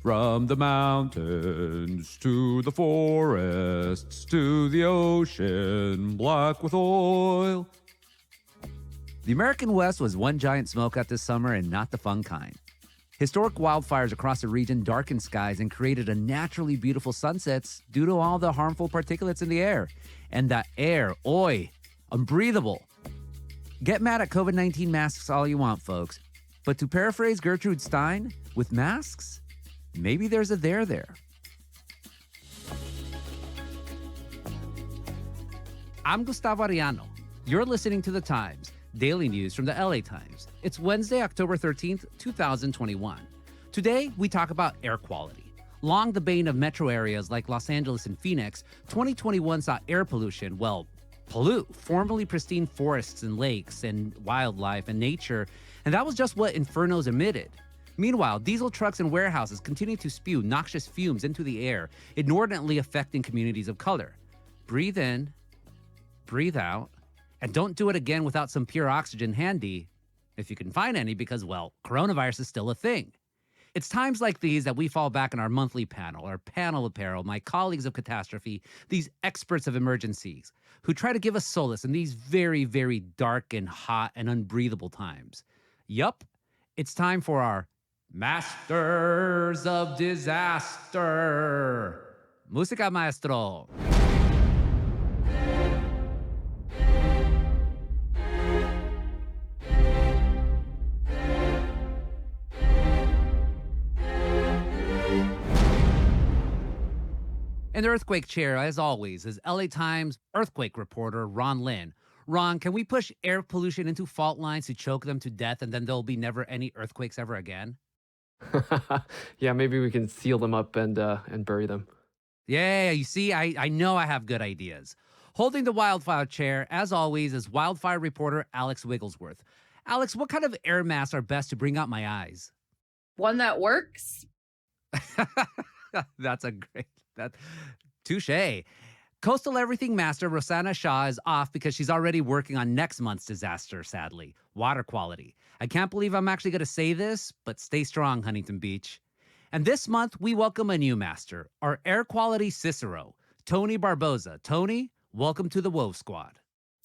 From the mountains to the forests to the ocean, black with oil. The American West was one giant smokeout this summer, and not the fun kind. Historic wildfires across the region darkened skies and created unnaturally beautiful sunsets due to all the harmful particulates in the air. And that air, unbreathable. Get mad at COVID-19 masks all you want, folks. But to paraphrase Gertrude Stein, with masks, maybe there's a there. I'm Gustavo Arellano. You're listening to The Times, daily news from the LA Times. It's Wednesday, October 13th, 2021. Today, we talk about air quality. Long the bane of metro areas like Los Angeles and Phoenix, 2021 saw air pollution, pollute formerly pristine forests and lakes and wildlife and nature, and that was just what infernos emitted. Meanwhile, diesel trucks and warehouses continue to spew noxious fumes into the air, inordinately affecting communities of color. Breathe in, breathe out, and don't do it again without some pure oxygen handy, if you can find any, because, coronavirus is still a thing. It's times like these that we fall back on our monthly panel, our panel of peril, my colleagues of catastrophe, these experts of emergencies, who try to give us solace in these very, very dark and hot and unbreathable times. Yup, it's time for our Masters of Disaster. Música, maestro. In the earthquake chair, as always, is LA Times earthquake reporter Ron Lin. Ron, can we push air pollution into fault lines to choke them to death, and then there'll be never any earthquakes ever again? Yeah, maybe we can seal them up and bury them. Yeah, you see, I know I have good ideas. Holding the wildfire chair, as always, is wildfire reporter Alex Wigglesworth. Alex, what kind of air masks are best to bring out my eyes? One that works. Touche. Coastal Everything Master Rosanna Shaw is off because she's already working on next month's disaster, sadly. Water quality. I can't believe I'm actually going to say this, but stay strong, Huntington Beach. And this month, we welcome a new master, our air quality Cicero, Tony Barboza. Tony, welcome to the Wove Squad.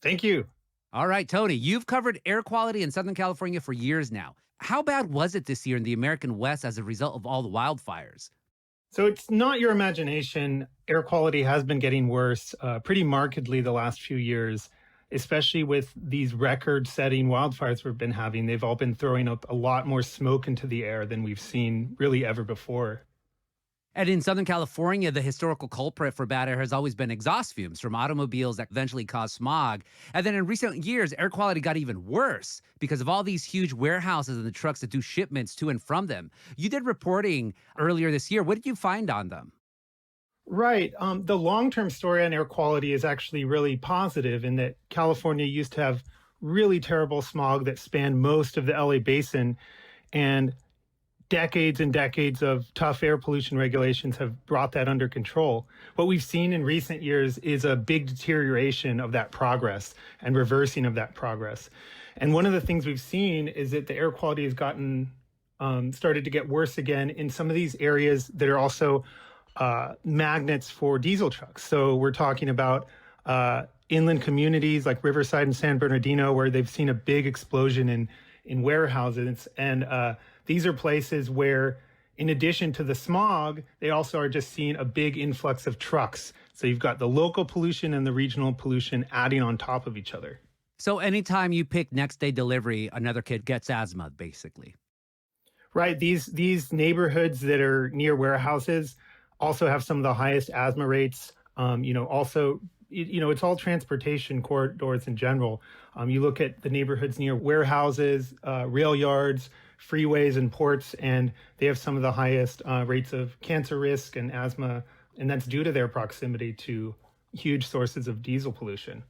Thank you. All right, Tony, you've covered air quality in Southern California for years now. How bad was it this year in the American West as a result of all the wildfires? So it's not your imagination. Air quality has been getting worse pretty markedly the last few years, especially with these record-setting wildfires we've been having. They've all been throwing up a lot more smoke into the air than we've seen really ever before. And in Southern California, the historical culprit for bad air has always been exhaust fumes from automobiles that eventually cause smog. And then in recent years, air quality got even worse because of all these huge warehouses and the trucks that do shipments to and from them. You did reporting earlier this year. What did you find on them? Right. The long-term story on air quality is actually really positive in that California used to have really terrible smog that spanned most of the LA basin, and decades and decades of tough air pollution regulations have brought that under control. What we've seen in recent years is a big deterioration of that progress and reversing of that progress. And one of the things we've seen is that the air quality has started to get worse again in some of these areas that are also magnets for diesel trucks. So we're talking about inland communities like Riverside and San Bernardino, where they've seen a big explosion in warehouses. And these are places where, in addition to the smog, they also are just seeing a big influx of trucks. So you've got the local pollution and the regional pollution adding on top of each other. So anytime you pick next day delivery, another kid gets asthma, basically. Right. These neighborhoods that are near warehouses also have some of the highest asthma rates. It's all transportation corridors in general. You look at the neighborhoods near warehouses, rail yards, freeways, and ports, and they have some of the highest rates of cancer risk and asthma, and that's due to their proximity to huge sources of diesel pollution.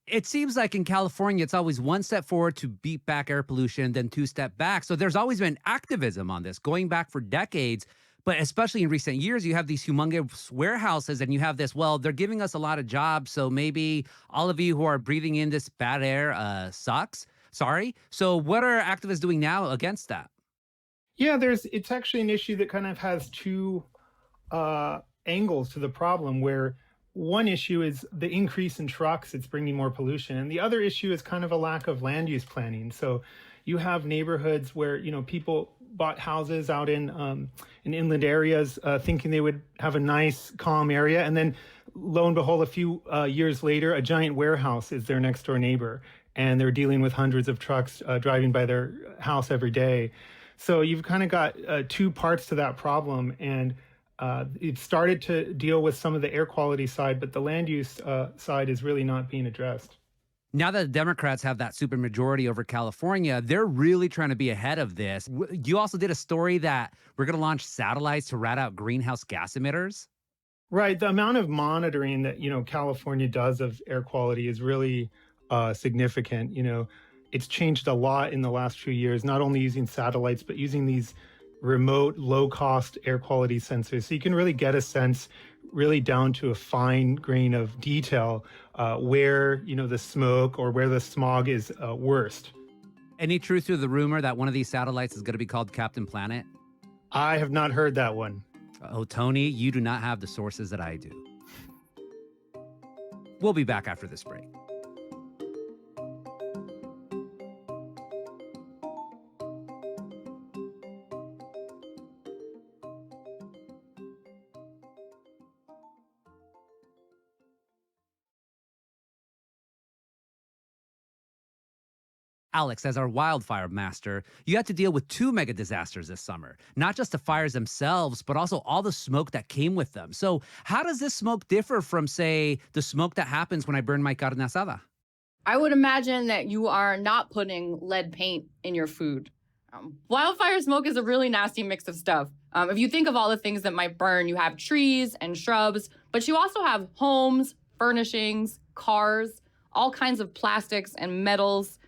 It seems like in California, it's always one step forward to beat back air pollution, then two step back. So there's always been activism on this going back for decades. But especially in recent years, you have these humongous warehouses and you have this, they're giving us a lot of jobs. So maybe all of you who are breathing in this bad air sucks. Sorry. So what are activists doing now against that? Yeah, it's actually an issue that kind of has two angles to the problem, where one issue is the increase in trucks, it's bringing more pollution. And the other issue is kind of a lack of land use planning. So you have neighborhoods where, people bought houses out in inland areas, thinking they would have a nice, calm area. And then lo and behold, a few years later, a giant warehouse is their next door neighbor. And they're dealing with hundreds of trucks driving by their house every day. So you've kind of got two parts to that problem. And it started to deal with some of the air quality side, but the land use side is really not being addressed. Now that the Democrats have that supermajority over California, they're really trying to be ahead of this. You also did a story that we're going to launch satellites to rat out greenhouse gas emitters. Right. The amount of monitoring that, California does of air quality is really significant. It's changed a lot in the last few years, not only using satellites, but using these remote, low-cost air quality sensors. So you can really get a sense, really down to a fine grain of detail, where, the smoke or where the smog is worst. Any truth to the rumor that one of these satellites is going to be called Captain Planet? I have not heard that one. Oh, Tony, you do not have the sources that I do. We'll be back after this break. Alex, as our wildfire master, you had to deal with two mega disasters this summer. Not just the fires themselves, but also all the smoke that came with them. So how does this smoke differ from, say, the smoke that happens when I burn my carne asada? I would imagine that you are not putting lead paint in your food. Wildfire smoke is a really nasty mix of stuff. If you think of all the things that might burn, you have trees and shrubs, but you also have homes, furnishings, cars, all kinds of plastics and metals.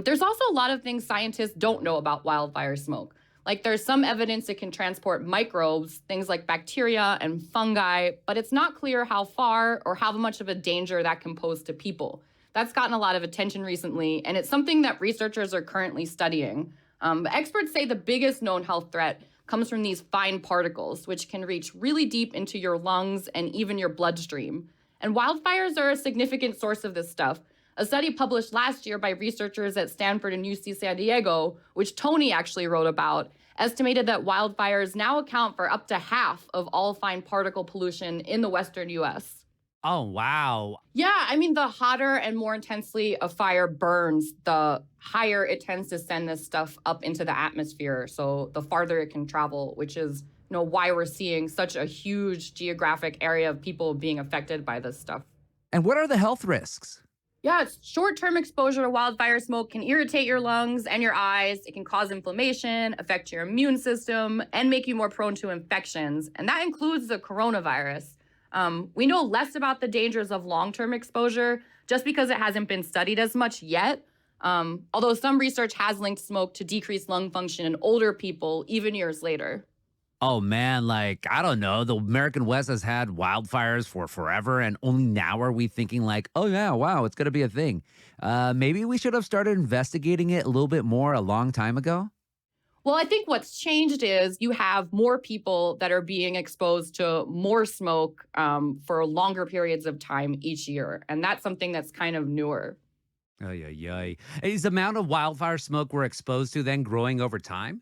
There's also a lot of things scientists don't know about wildfire smoke. Like there's some evidence it can transport microbes, things like bacteria and fungi, but it's not clear how far or how much of a danger that can pose to people. That's gotten a lot of attention recently, and it's something that researchers are currently studying. Experts say the biggest known health threat comes from these fine particles, which can reach really deep into your lungs and even your bloodstream. And wildfires are a significant source of this stuff. A study published last year by researchers at Stanford and UC San Diego, which Tony actually wrote about, estimated that wildfires now account for up to half of all fine particle pollution in the Western U.S. Oh, wow. Yeah, I mean, the hotter and more intensely a fire burns, the higher it tends to send this stuff up into the atmosphere. So the farther it can travel, which is, why we're seeing such a huge geographic area of people being affected by this stuff. And what are the health risks? Yeah, short-term exposure to wildfire smoke can irritate your lungs and your eyes. It can cause inflammation, affect your immune system, and make you more prone to infections. And that includes the coronavirus. We know less about the dangers of long-term exposure just because it hasn't been studied as much yet. Although some research has linked smoke to decreased lung function in older people, even years later. Oh, man, I don't know. The American West has had wildfires for forever, and only now are we thinking oh, yeah, wow, it's going to be a thing. Maybe we should have started investigating it a little bit more a long time ago? Well, I think what's changed is you have more people that are being exposed to more smoke for longer periods of time each year. And that's something that's kind of newer. Ay. Is the amount of wildfire smoke we're exposed to then growing over time?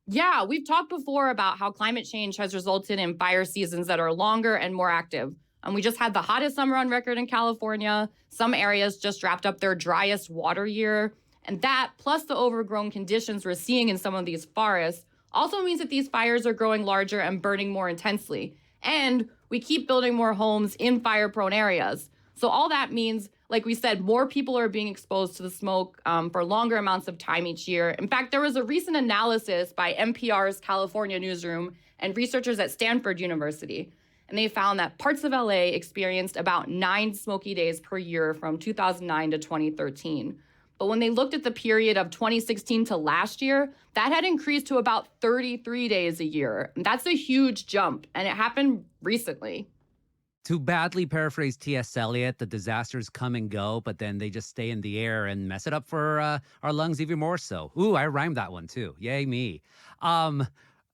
Yeah, we've talked before about how climate change has resulted in fire seasons that are longer and more active. We just had the hottest summer on record in California. Some areas just wrapped up their driest water year. And that, plus the overgrown conditions we're seeing in some of these forests, also means that these fires are growing larger and burning more intensely. And we keep building more homes in fire-prone areas. So all that means, like we said, more people are being exposed to the smoke for longer amounts of time each year. In fact, there was a recent analysis by NPR's California newsroom and researchers at Stanford University. And they found that parts of LA experienced about 9 smoky days per year from 2009 to 2013. But when they looked at the period of 2016 to last year, that had increased to about 33 days a year. And that's a huge jump, and it happened recently. To badly paraphrase T.S. Eliot, the disasters come and go, but then they just stay in the air and mess it up for our lungs even more so. Ooh, I rhymed that one too. Yay me. Um,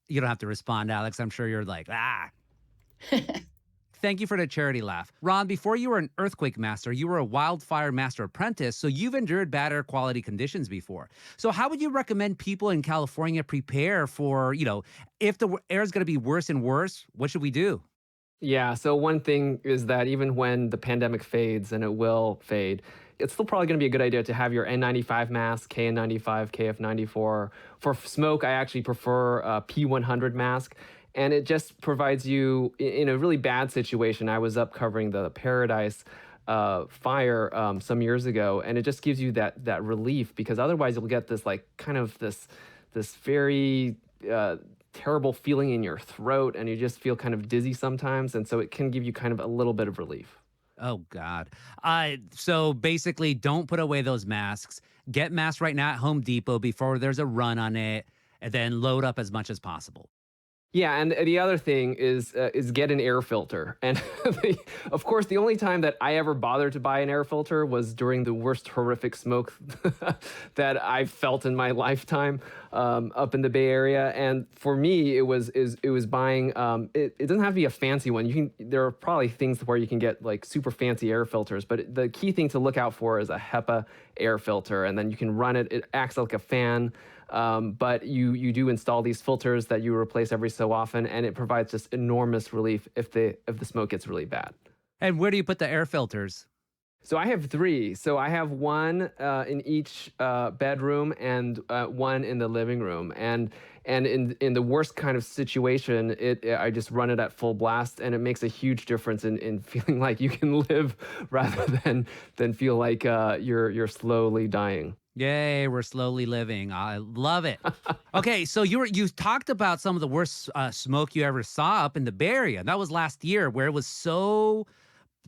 you don't have to respond, Alex. I'm sure you're like, ah. Thank you for the charity laugh. Ron, before you were an earthquake master, you were a wildfire master apprentice, so you've endured bad air quality conditions before. So how would you recommend people in California prepare for, if the air is going to be worse and worse, what should we do? Yeah, so one thing is that even when the pandemic fades, and it will fade, it's still probably going to be a good idea to have your N95 mask, KN95, KF94. For smoke, I actually prefer a P100 mask. And it just provides you, in a really bad situation. I was up covering the Paradise fire some years ago, and it just gives you that relief, because otherwise you'll get this this very terrible feeling in your throat, and you just feel kind of dizzy sometimes. And so it can give you kind of a little bit of relief. Oh, God. So basically, don't put away those masks. Get masks right now at Home Depot before there's a run on it, and then load up as much as possible. Yeah, and the other thing is get an air filter. And of course, the only time that I ever bothered to buy an air filter was during the worst horrific smoke that I've felt in my lifetime up in the Bay Area. And for me, it was buying. It doesn't have to be a fancy one. There are probably things where you can get like super fancy air filters, but the key thing to look out for is a HEPA air filter, and then you can run it. It acts like a fan. But you do install these filters that you replace every so often, and it provides just enormous relief if the smoke gets really bad. And where do you put the air filters? So I have 3. So I have one in each bedroom and one in the living room. And in the worst kind of situation, I just run it at full blast, and it makes a huge difference in feeling like you can live rather than feel like you're slowly dying. Yay, we're slowly living. I love it. Okay, so you talked about some of the worst smoke you ever saw up in the Bay Area. That was last year, where it was so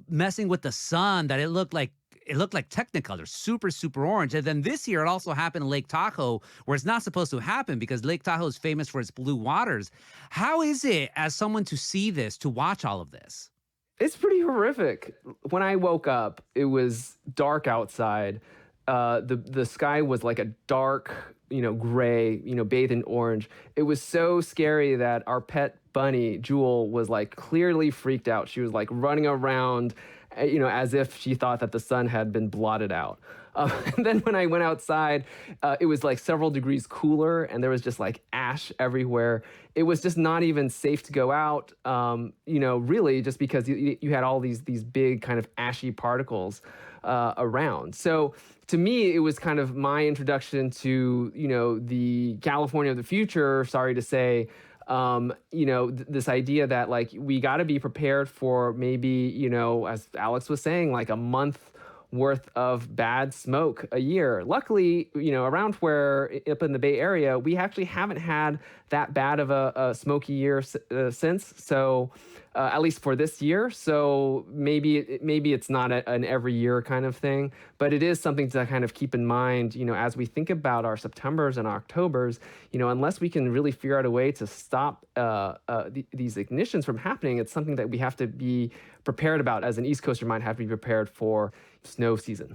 messing with the sun that it looked like Technicolor, super, super orange. And then this year, it also happened in Lake Tahoe, where it's not supposed to happen because Lake Tahoe is famous for its blue waters. How is it, as someone, to see this, to watch all of this? It's pretty horrific. When I woke up, it was dark outside. The sky was like a dark, gray, bathed in orange. It was so scary that our pet bunny, Jewel, was like clearly freaked out. She was like running around, as if she thought that the sun had been blotted out. And then when I went outside, it was like several degrees cooler, and there was just like ash everywhere. It was just not even safe to go out, really, just because you had all these big kind of ashy particles around. So to me, it was kind of my introduction to, the California of the future, sorry to say, this idea that like we got to be prepared for maybe, as Alex was saying, like a month worth of bad smoke a year. Luckily, around where up in the Bay Area, we actually haven't had that bad of a smoky year since. So at least for this year. So maybe it's not an every year kind of thing, but it is something to kind of keep in mind, as we think about our Septembers and Octobers, unless we can really figure out a way to stop these ignitions from happening, it's something that we have to be prepared about. As an East Coaster, might have to be prepared for snow season.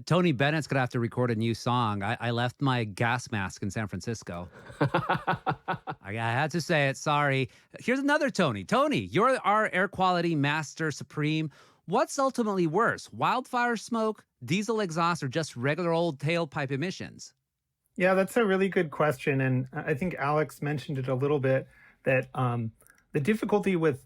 Tony Bennett's going to have to record a new song. I left my gas mask in San Francisco. I had to say it. Sorry. Here's another Tony. Tony, you're our air quality master supreme. What's ultimately worse, wildfire smoke, diesel exhaust, or just regular old tailpipe emissions? Yeah, that's a really good question. And I think Alex mentioned it a little bit, that the difficulty with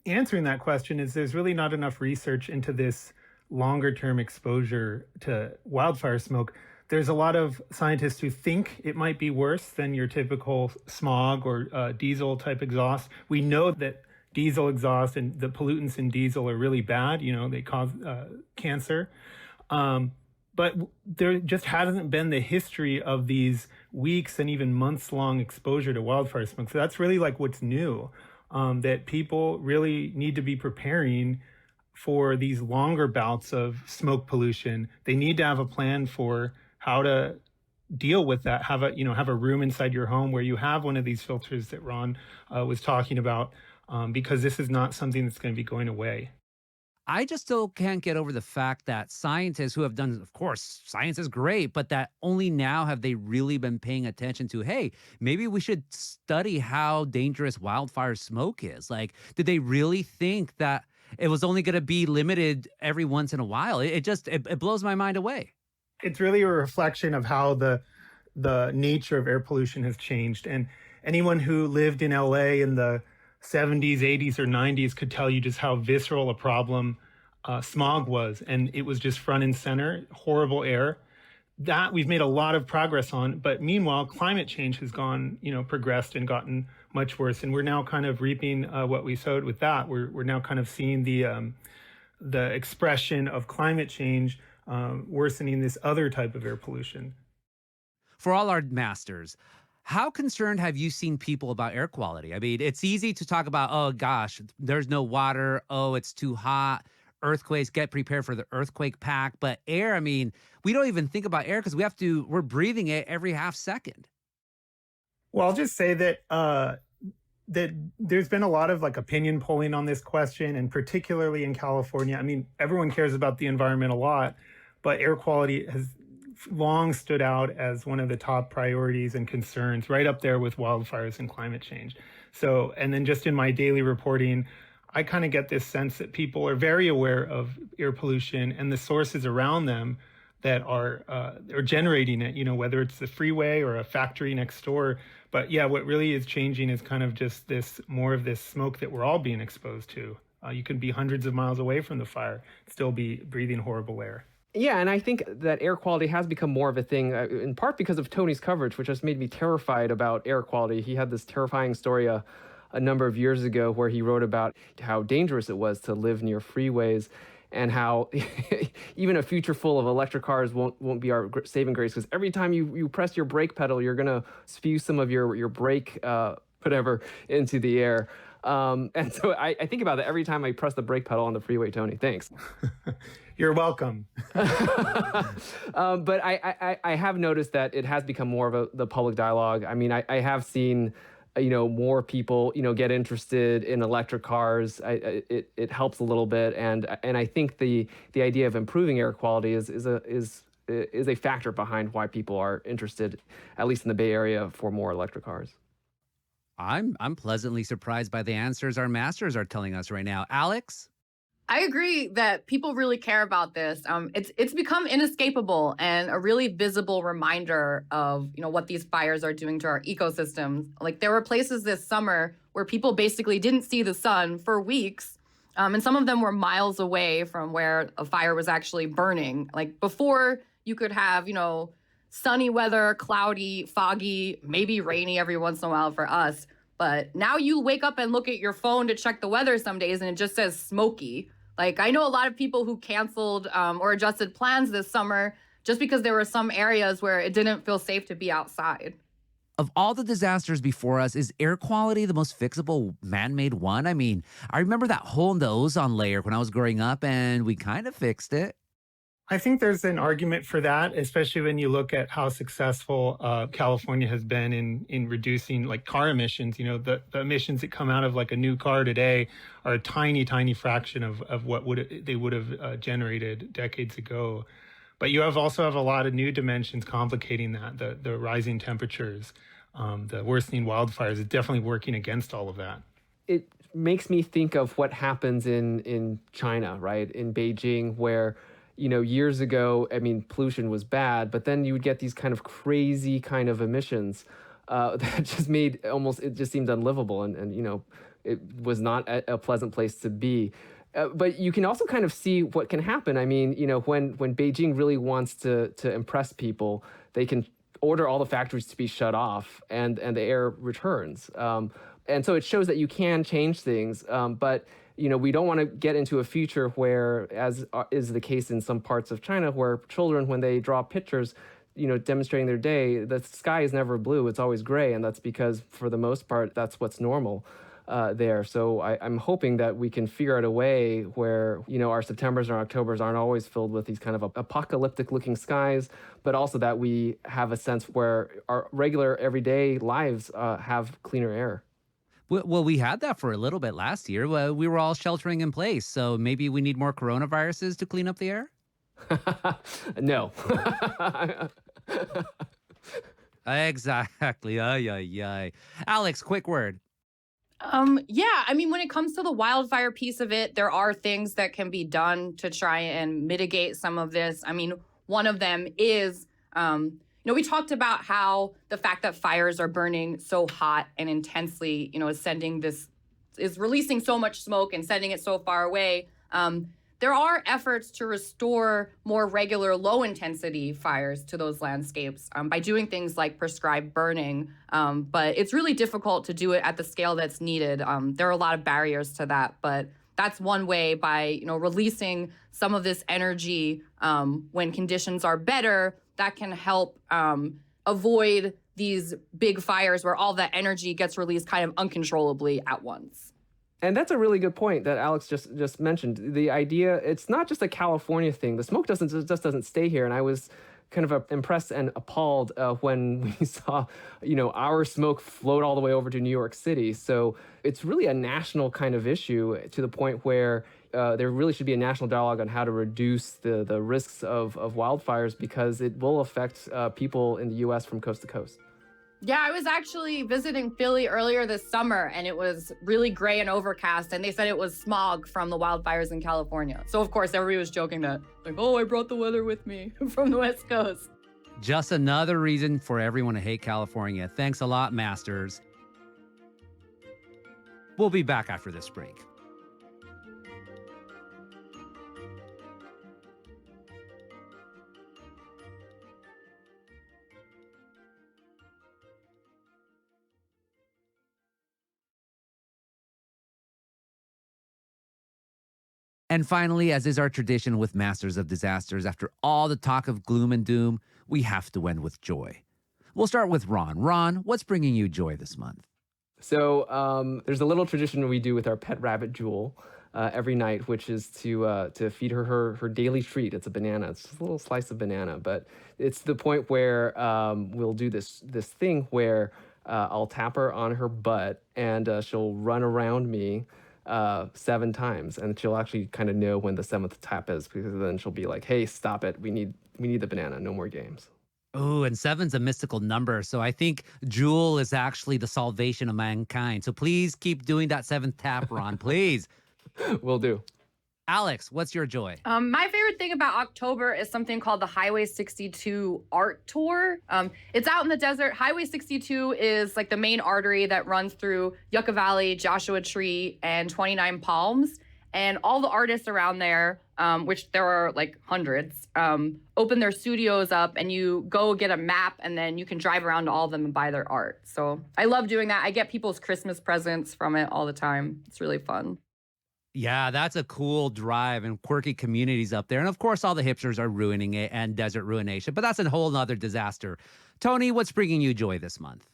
answering that question is there's really not enough research into this longer term exposure to wildfire smoke. There's a lot of scientists who think it might be worse than your typical smog or diesel type exhaust. We know that diesel exhaust and the pollutants in diesel are really bad. They cause cancer. But there just hasn't been the history of these weeks and even months long exposure to wildfire smoke. So that's really like what's new, that people really need to be preparing for these longer bouts of smoke pollution. They need to have a plan for how to deal with that. Have a room inside your home where you have one of these filters that Ron was talking about. because this is not something that's going to be going away. I just still can't get over the fact that scientists who have done, of course, science is great, but that only now have they really been paying attention to, hey, maybe we should study how dangerous wildfire smoke is. Like, did they really think that it was only going to be limited every once in a while? It blows my mind away. It's really a reflection of how the nature of air pollution has changed. And anyone who lived in LA in the 70s, 80s, or 90s could tell you just how visceral a problem smog was. And it was just front and center, horrible air. That we've made a lot of progress on. But meanwhile, climate change has progressed and gotten much worse. And we're now kind of reaping what we sowed with that. We're now kind of seeing the expression of climate change worsening this other type of air pollution. For all our masters, how concerned have you seen people about air quality? I mean, it's easy to talk about, oh gosh, there's no water. Oh, it's too hot. Earthquakes, get prepared for the earthquake pack. But air, I mean, we don't even think about air because we're breathing it every half second. Well, I'll just say that that there's been a lot of opinion polling on this question, and particularly in California. I mean, everyone cares about the environment a lot, but air quality has long stood out as one of the top priorities and concerns, right up there with wildfires and climate change. So, and then just in my daily reporting, I kind of get this sense that people are very aware of air pollution and the sources around them that are generating it, whether it's the freeway or a factory next door. But yeah, what really is changing is kind of just more of this smoke that we're all being exposed to. You could be hundreds of miles away from the fire, still be breathing horrible air. Yeah, and I think that air quality has become more of a thing, in part because of Tony's coverage, which has made me terrified about air quality. He had this terrifying story a number of years ago where he wrote about how dangerous it was to live near freeways and how even a future full of electric cars won't be our saving grace, because every time you press your brake pedal, you're going to spew some of your brake whatever into the air. And so I think about that every time I press the brake pedal on the freeway, Tony. Thanks. You're welcome. But I have noticed that it has become more of the public dialogue. I mean, I have seen, more people, get interested in electric cars. It helps a little bit. And I think the idea of improving air quality is a factor behind why people are interested, at least in the Bay Area, for more electric cars. I'm pleasantly surprised by the answers our masters are telling us right now. Alex? I agree that people really care about this. It's become inescapable and a really visible reminder of, what these fires are doing to our ecosystems. Like, there were places this summer where people basically didn't see the sun for weeks. And some of them were miles away from where a fire was actually burning. Like, before you could have, sunny weather, cloudy, foggy, maybe rainy every once in a while for us. But now you wake up and look at your phone to check the weather some days and it just says smoky. Like, I know a lot of people who canceled or adjusted plans this summer just because there were some areas where it didn't feel safe to be outside. Of all the disasters before us, is air quality the most fixable man-made one? I mean, I remember that hole in the ozone layer when I was growing up and we kind of fixed it. I think there's an argument for that, especially when you look at how successful California has been in reducing car emissions. The emissions that come out of a new car today are a tiny, tiny fraction of what they would have generated decades ago. But you also have a lot of new dimensions complicating that. The rising temperatures, the worsening wildfires is definitely working against all of that. It makes me think of what happens in China, right? In Beijing, where years ago, I mean, pollution was bad, but then you would get these kind of crazy kind of emissions that just it just seemed unlivable. And it was not a pleasant place to be. But you can also kind of see what can happen. I mean, when Beijing really wants to impress people, they can order all the factories to be shut off and the air returns. And so it shows that you can change things. But we don't want to get into a future where, as is the case in some parts of China, where children, when they draw pictures, demonstrating their day, the sky is never blue, it's always gray. And that's because, for the most part, that's what's normal there. So I'm hoping that we can figure out a way where, our Septembers and our Octobers aren't always filled with these kind of apocalyptic looking skies, but also that we have a sense where our regular everyday lives have cleaner air. Well, we had that for a little bit last year. We were all sheltering in place. So maybe we need more coronaviruses to clean up the air? No. Exactly. Ay, ay, ay. Alex, quick word. Yeah, I mean, when it comes to the wildfire piece of it, there are things that can be done to try and mitigate some of this. I mean, one of them is, we talked about how the fact that fires are burning so hot and intensely, is releasing so much smoke and sending it so far away. There are efforts to restore more regular low-intensity fires to those landscapes by doing things like prescribed burning. But it's really difficult to do it at the scale that's needed. There are a lot of barriers to that, but that's one way by releasing some of this energy when conditions are better that can help avoid these big fires where all that energy gets released kind of uncontrollably at once. And that's a really good point that Alex just mentioned. The idea, it's not just a California thing. The smoke just doesn't stay here. And I was kind of impressed and appalled when we saw, our smoke float all the way over to New York City. So it's really a national kind of issue to the point where there really should be a national dialogue on how to reduce the risks of wildfires because it will affect people in the U.S. from coast to coast. Yeah, I was actually visiting Philly earlier this summer, and it was really gray and overcast, and they said it was smog from the wildfires in California. So, of course, everybody was joking that, I brought the weather with me from the West Coast. Just another reason for everyone to hate California. Thanks a lot, Masters. We'll be back after this break. And finally, as is our tradition with Masters of Disasters, after all the talk of gloom and doom, we have to end with joy. We'll start with Ron. Ron, what's bringing you joy this month? So there's a little tradition we do with our pet rabbit Jewel every night, which is to feed her daily treat. It's a banana. It's just a little slice of banana, but it's the point where we'll do this thing where I'll tap her on her butt and she'll run around me 7 times, and she'll actually kind of know when the 7th tap is, because then she'll be like, "Hey, stop it! We need the banana. No more games." Oh, and 7's a mystical number, so I think Jewel is actually the salvation of mankind. So please keep doing that 7th tap, Ron. Please. Will do. Alex, what's your joy? My favorite thing about October is something called the Highway 62 Art Tour. It's out in the desert. Highway 62 is like the main artery that runs through Yucca Valley, Joshua Tree, and 29 Palms. And all the artists around there, which there are like hundreds, open their studios up and you go get a map and then you can drive around to all of them and buy their art. So I love doing that. I get people's Christmas presents from it all the time. It's really fun. Yeah, that's a cool drive and quirky communities up there. And of course, all the hipsters are ruining it and desert ruination, but that's a whole nother disaster. Tony, what's bringing you joy this month?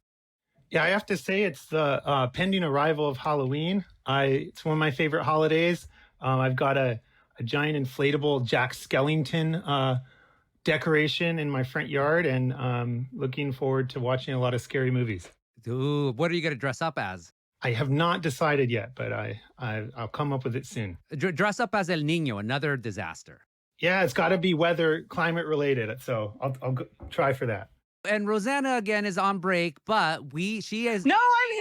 Yeah, I have to say it's the pending arrival of Halloween. It's one of my favorite holidays. I've got a giant inflatable Jack Skellington decoration in my front yard, and looking forward to watching a lot of scary movies. Ooh, what are you going to dress up as? I have not decided yet, but I'll come up with it soon. Dress up as El Niño, another disaster. Yeah, it's got to be climate related. So I'll try for that. And Rosanna again is on break, but she is. No, I'm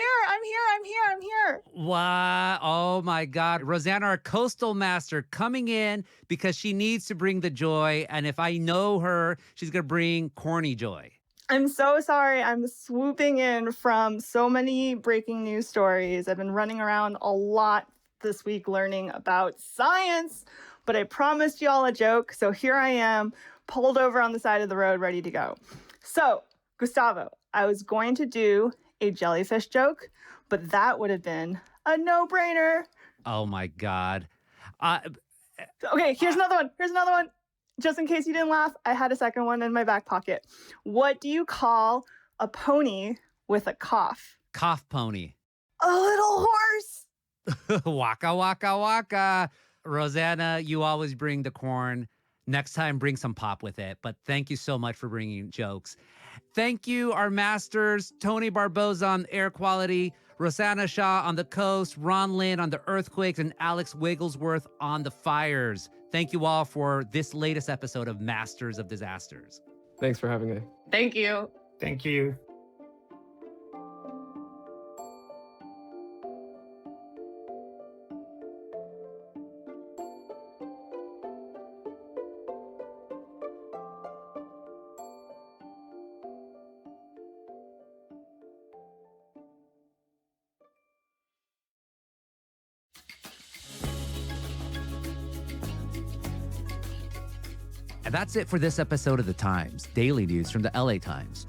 here. Wow. Oh my God. Rosanna, our coastal master, coming in because she needs to bring the joy. And if I know her, she's going to bring corny joy. I'm so sorry. I'm swooping in from so many breaking news stories. I've been running around a lot this week learning about science, but I promised y'all a joke. So here I am, pulled over on the side of the road, ready to go. So, Gustavo, I was going to do a jellyfish joke, but that would have been a no-brainer. Oh my God. Okay, here's another one. Just in case you didn't laugh, I had a second one in my back pocket. What do you call a pony with a cough? Cough pony. A little horse. Waka, waka, waka. Rosanna, you always bring the corn. Next time, bring some pop with it. But thank you so much for bringing jokes. Thank you, our masters, Tony Barboza on air quality, Rosanna Shaw on the coast, Ron Lin on the earthquakes, and Alex Wigglesworth on the fires. Thank you all for this latest episode of Masters of Disasters. Thanks for having me. Thank you. Thank you. And that's it for this episode of The Times, daily news from the LA Times.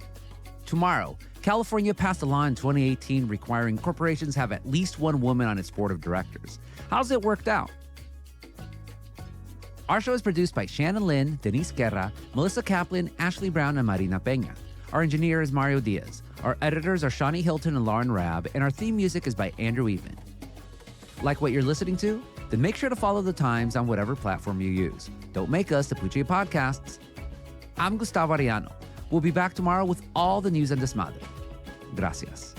Tomorrow, California passed a law in 2018 requiring corporations have at least one woman on its board of directors. How's it worked out? Our show is produced by Shannon Lin, Denise Guerra, Melissa Kaplan, Ashley Brown, and Marina Peña. Our engineer is Mario Diaz. Our editors are Shawnee Hilton and Lauren Rabb, and our theme music is by Andrew Even. Like what you're listening to? Then make sure to follow The Times on whatever platform you use. Don't make us the Puche Podcasts. I'm Gustavo Arellano. We'll be back tomorrow with all the news and desmadre. Gracias.